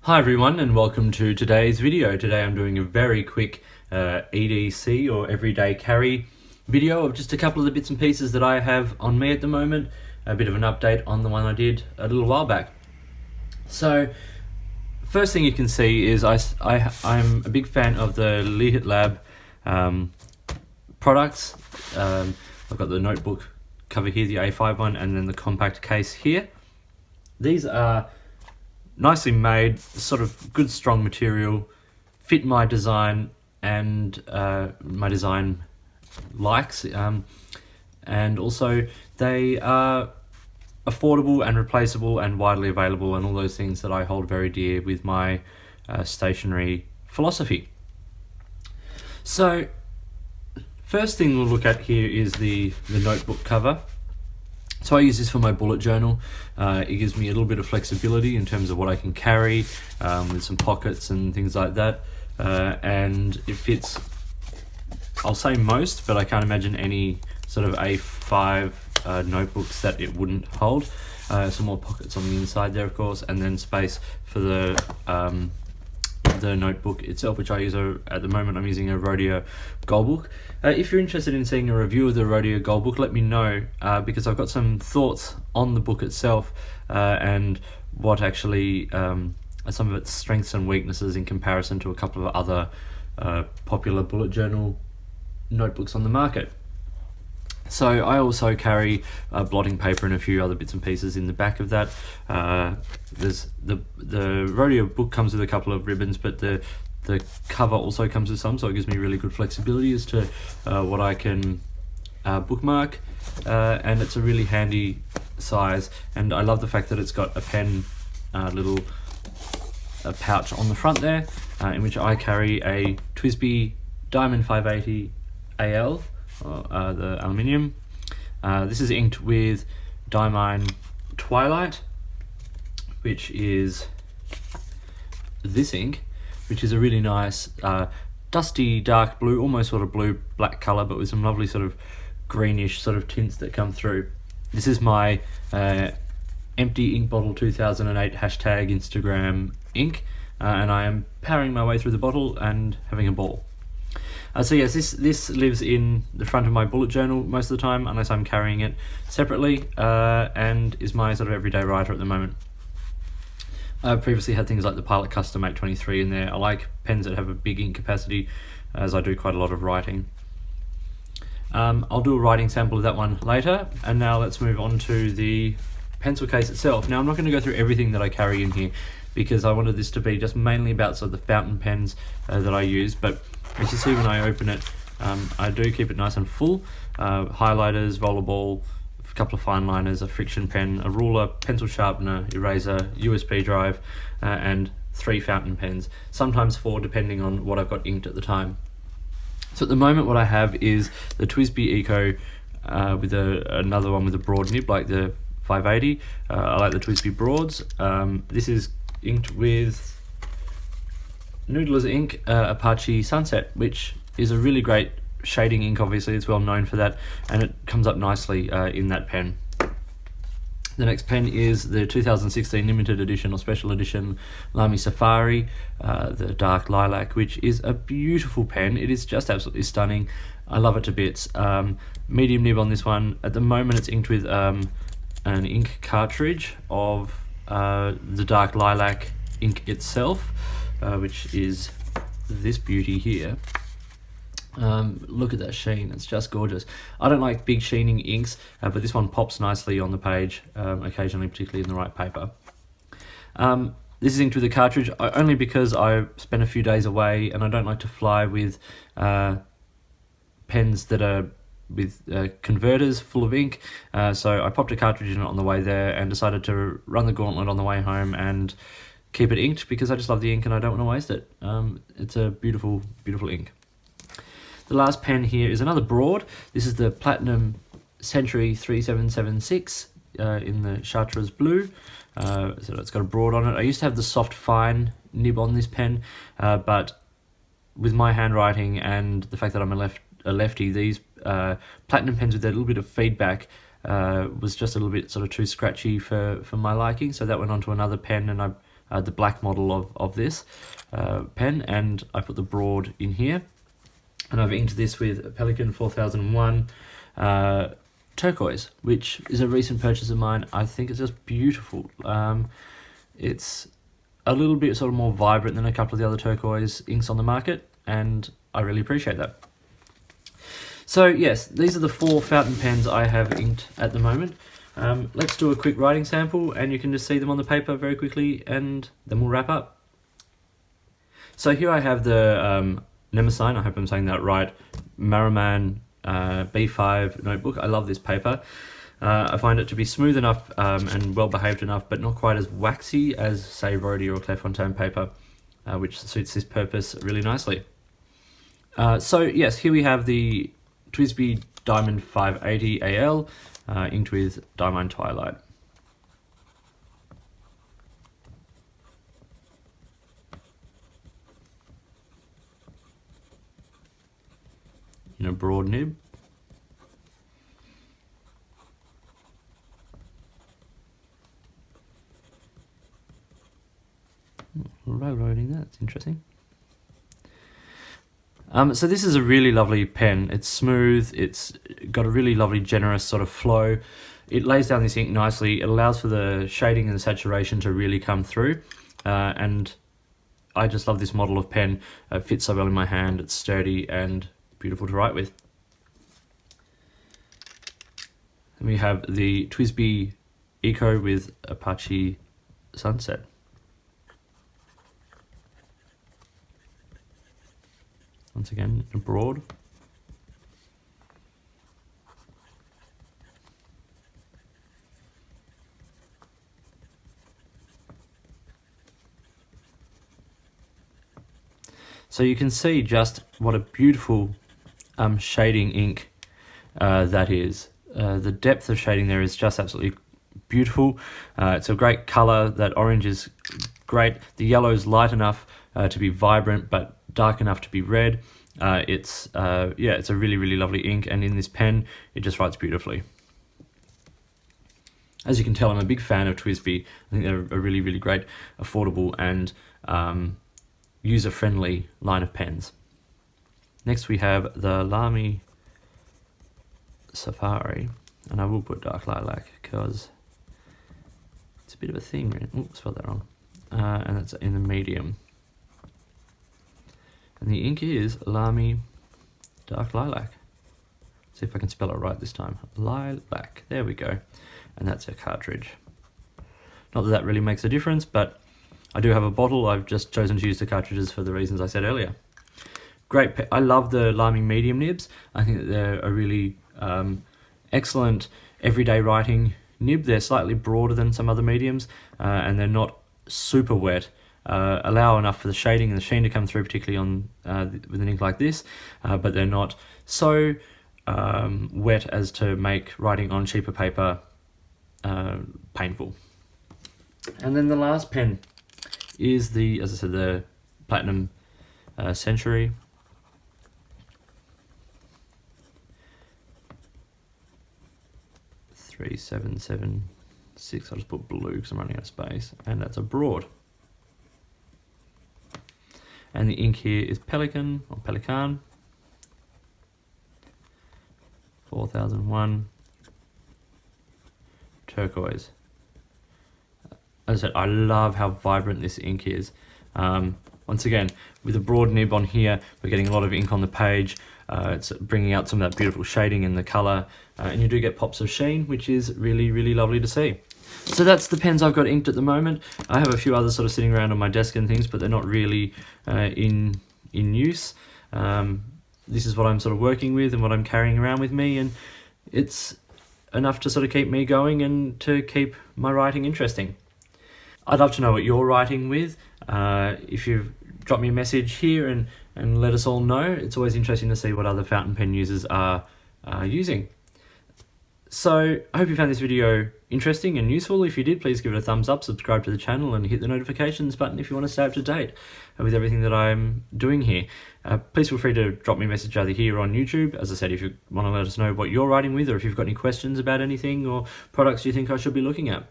Hi everyone and welcome to today's video. Today I'm doing a very quick EDC or everyday carry video of just a couple of the bits and pieces that I have on me at the moment. A bit of an update on the one I did a little while back. So first thing you can see is I'm a big fan of the Lehit Lab products. I've got the notebook cover here, the A5 one, and then the compact case here. These are nicely made, sort of good strong material, fit my design and my design likes, and also they are affordable and replaceable and widely available and all those things that I hold very dear with my stationery philosophy. So first thing we'll look at here is the notebook cover. So I use this for my bullet journal. It gives me a little bit of flexibility in terms of what I can carry, with some pockets and things like that. And it fits, I'll say most, but I can't imagine any sort of A5 notebooks that it wouldn't hold. Some more pockets on the inside there, of course, and then space for the notebook itself, which I use at the moment. I'm using a Rodeo Goldbook. If you're interested in seeing a review of the Rodeo Goldbook, let me know, because I've got some thoughts on the book itself and what actually some of its strengths and weaknesses in comparison to a couple of other popular bullet journal notebooks on the market. So I also carry blotting paper and a few other bits and pieces in the back of that. There's the Rodeo book comes with a couple of ribbons, but the cover also comes with some, so it gives me really good flexibility as to what I can bookmark, and it's a really handy size. And I love the fact that it's got a pen little pouch on the front there, in which I carry a TWSBI Diamond 580 AL. The aluminium. This is inked with Diamine Twilight, which is this ink, which is a really nice dusty dark blue, almost sort of blue black color, but with some lovely sort of greenish sort of tints that come through. This is my empty ink bottle 2008 hashtag Instagram ink, and I am powering my way through the bottle and having a ball. So yes, this lives in the front of my bullet journal most of the time, unless I'm carrying it separately, and is my sort of everyday writer at the moment. I've previously had things like the Pilot Custom 823 in there. I like pens that have a big ink capacity, as I do quite a lot of writing. I'll do a writing sample of that one later, and now let's move on to the pencil case itself. Now I'm not going to go through everything that I carry in here, because I wanted this to be just mainly about sort of the fountain pens that I use, but as you see when I open it, I do keep it nice and full. Highlighters, rollerball, a couple of fine liners, a friction pen, a ruler, pencil sharpener, eraser, USB drive, and 3 fountain pens, sometimes 4 depending on what I've got inked at the time. So at the moment what I have is the TWSBI Eco with another one with a broad nib like the 580. I like the TWSBI Broads. This is inked with Noodler's ink, Apache Sunset, which is a really great shading ink. Obviously it's well known for that, and it comes up nicely in that pen. The next pen is the 2016 limited edition or special edition Lamy Safari, the dark lilac, which is a beautiful pen. It is just absolutely stunning. I love it to bits. Medium nib on this one. At the moment it's inked with an ink cartridge of the dark lilac ink itself, which is this beauty here. Look at that sheen, it's just gorgeous. I don't like big sheening inks, but this one pops nicely on the page, occasionally, particularly in the right paper. This is inked with a cartridge only because I spent a few days away and I don't like to fly with pens that are with converters full of ink, so I popped a cartridge in it on the way there and decided to run the gauntlet on the way home and keep it inked, because I just love the ink and I don't want to waste it. It's a beautiful, beautiful ink. The last pen here is another broad. This is the Platinum Century 3776 in the Chartreuse blue. So it's got a broad on it. I used to have the soft fine nib on this pen, but with my handwriting and the fact that I'm a lefty, these Platinum pens with a little bit of feedback was just a little bit sort of too scratchy for my liking, so that went onto another pen, and I the black model of this pen, and I put the broad in here. And I've inked this with Pelikan 4001 turquoise, which is a recent purchase of mine. I think it's just beautiful. It's a little bit sort of more vibrant than a couple of the other turquoise inks on the market, and I really appreciate that. So yes, these are the 4 fountain pens I have inked at the moment. Let's do a quick writing sample, and you can just see them on the paper very quickly, and then we'll wrap up. So here I have the Nemesign, I hope I'm saying that right, Maraman B5 notebook. I love this paper. I find it to be smooth enough and well behaved enough, but not quite as waxy as, say, Rhodia or Clairefontaine paper, which suits this purpose really nicely. So yes, here we have the TWSBI Diamond 580 AL inked with Diamond Twilight. In a broad nib. Railroading, that's interesting. So this is a really lovely pen. It's smooth, it's got a really lovely generous sort of flow. It lays down this ink nicely, it allows for the shading and the saturation to really come through, and I just love this model of pen. It fits so well in my hand, it's sturdy and beautiful to write with. And we have the TWSBI Eco with Apache Sunset. Once again, abroad. So you can see just what a beautiful shading ink that is. The depth of shading there is just absolutely beautiful. It's a great color. That orange is great. The yellow is light enough to be vibrant, but dark enough to be red. It's a really lovely ink, and in this pen it just writes beautifully. As you can tell, I'm a big fan of TWSBI. I think they're a really great, affordable and user-friendly line of pens. Next we have the Lamy Safari, and I will put Dark Lilac because it's a bit of a thing. Oops, spelled that wrong. And it's in the medium. And the ink is Lamy Dark Lilac. See if I can spell it right this time. Lilac. There we go. And that's a cartridge. Not that that really makes a difference, but I do have a bottle. I've just chosen to use the cartridges for the reasons I said earlier. Great. I love the Lamy medium nibs. I think that they're a really excellent everyday writing nib. They're slightly broader than some other mediums, and they're not super wet. Allow enough for the shading and the sheen to come through, particularly on with an ink like this, but they're not so wet as to make writing on cheaper paper painful. And then the last pen is the, as I said, the Platinum Century. .3776. I'll just put blue because I'm running out of space, and that's a broad. And the ink here is Pelikan or Pelikan 4001 turquoise. As I said, I love how vibrant this ink is. Once again, with a broad nib on here, we're getting a lot of ink on the page. It's bringing out some of that beautiful shading in the colour, and you do get pops of sheen, which is really lovely to see. So that's the pens I've got inked at the moment. I have a few others sort of sitting around on my desk and things, but they're not really in use. This is what I'm sort of working with and what I'm carrying around with me, and it's enough to sort of keep me going and to keep my writing interesting. I'd love to know what you're writing with. If you've dropped me a message here and let us all know. It's always interesting to see what other fountain pen users are using. So I hope you found this video interesting and useful. If you did, please give it a thumbs up, subscribe to the channel, and hit the notifications button if you want to stay up to date with everything that I'm doing here. Please feel free to drop me a message either here or on YouTube. As I said, if you want to let us know what you're writing with, or if you've got any questions about anything or products you think I should be looking at.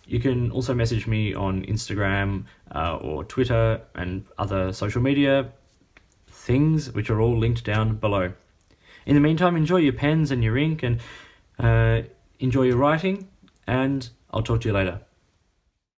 You can also message me on Instagram or Twitter and other social media things, which are all linked down below. In the meantime, enjoy your pens and your ink, and enjoy your writing, and I'll talk to you later.